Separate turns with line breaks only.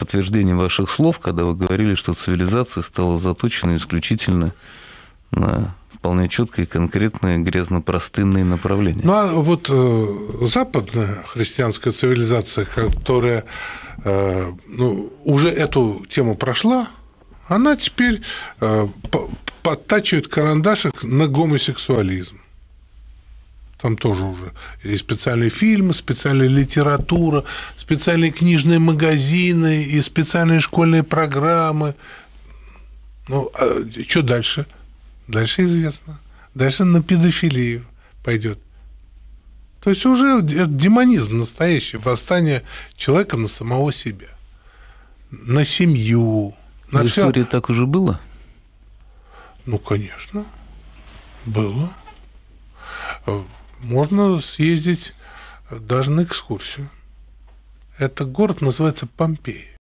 подтверждение ваших слов, когда вы говорили, что цивилизация стала заточена исключительно на вполне четкое и конкретное грязно-простынные направления.
Ну, а вот западная христианская цивилизация, которая уже эту тему прошла, она теперь подтачивает карандашик на гомосексуализм. Там тоже уже и специальные фильмы, специальная литература, специальные книжные магазины и специальные школьные программы. Ну, а что дальше? Дальше известно. Дальше на педофилию пойдет. То есть уже демонизм настоящий, восстание человека на самого себя, на семью.
В истории так уже было?
Ну, конечно, было. Можно съездить даже на экскурсию. Это город называется Помпеи.